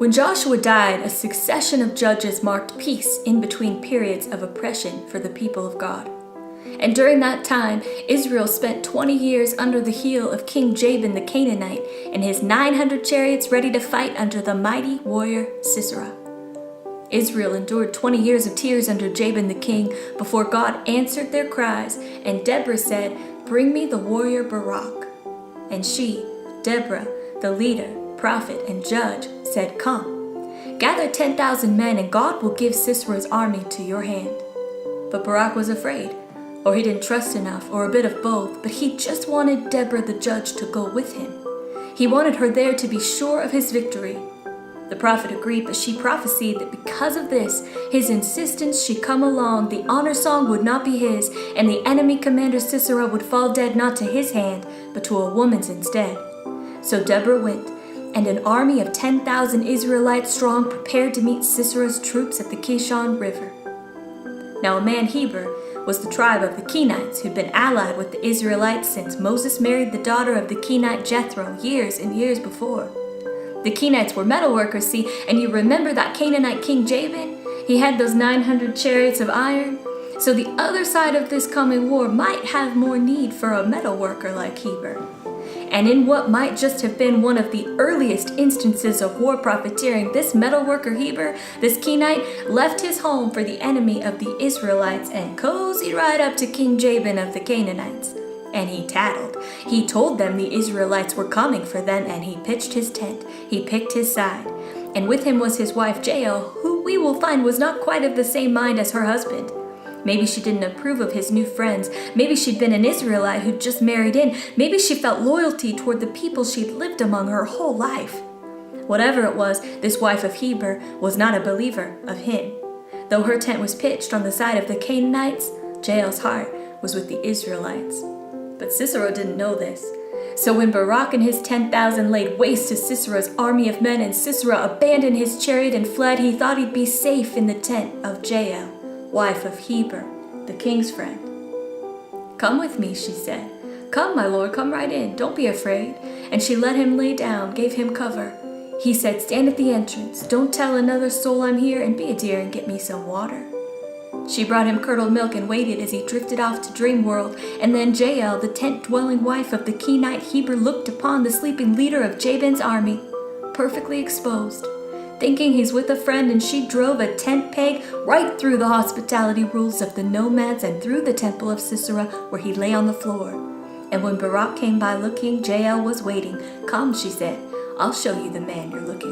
When Joshua died, a succession of judges marked peace in between periods of oppression for the people of God. And during that time, Israel spent 20 years under the heel of King Jabin the Canaanite and his 900 chariots ready to fight under the mighty warrior Sisera. Israel endured 20 years of tears under Jabin the king before God answered their cries, and Deborah said, "Bring me the warrior Barak." And she, Deborah, the leader, prophet, and judge, said, "Come, gather 10,000 men, and God will give Sisera's army to your hand." But Barak was afraid, or he didn't trust enough, or a bit of both, but he just wanted Deborah the judge to go with him. He wanted her there to be sure of his victory. The prophet agreed, but she prophesied that because of this, his insistence she'd come along, the honor song would not be his, and the enemy commander Sisera would fall dead not to his hand, but to a woman's instead. So Deborah went, and an army of 10,000 Israelites strong prepared to meet Sisera's troops at the Kishon River. Now a man Heber was the tribe of the Kenites, who'd been allied with the Israelites since Moses married the daughter of the Kenite Jethro years and years before. The Kenites were metalworkers, see, and you remember that Canaanite king Jabin? He had those 900 chariots of iron. So the other side of this coming war might have more need for a metalworker like Heber. And in what might just have been one of the earliest instances of war profiteering, this metalworker Heber, this Kenite, left his home for the enemy of the Israelites and cozied right up to King Jabin of the Canaanites. And he tattled. He told them the Israelites were coming for them, and he pitched his tent. He picked his side. And with him was his wife Jael, who we will find was not quite of the same mind as her husband. Maybe she didn't approve of his new friends. Maybe she'd been an Israelite who'd just married in. Maybe she felt loyalty toward the people she'd lived among her whole life. Whatever it was, this wife of Heber was not a believer of him. Though her tent was pitched on the side of the Canaanites, Jael's heart was with the Israelites. But Sisera didn't know this. So when Barak and his 10,000 laid waste to Sisera's army of men and Sisera abandoned his chariot and fled, he thought he'd be safe in the tent of Jael, wife of Heber, the king's friend. "Come with me," she said. "Come, my lord, come right in. Don't be afraid." And she let him lay down, gave him cover. He said, "Stand at the entrance. Don't tell another soul I'm here, and be a dear and get me some water." She brought him curdled milk and waited as he drifted off to dream world. And then Jael, the tent-dwelling wife of the Kenite Heber, looked upon the sleeping leader of Jabin's army, perfectly exposed, thinking he's with a friend, and she drove a tent peg right through the hospitality rules of the nomads and through the temple of Sisera, where he lay on the floor. And when Barak came by looking, Jael was waiting. "Come," she said, "I'll show you the man you're looking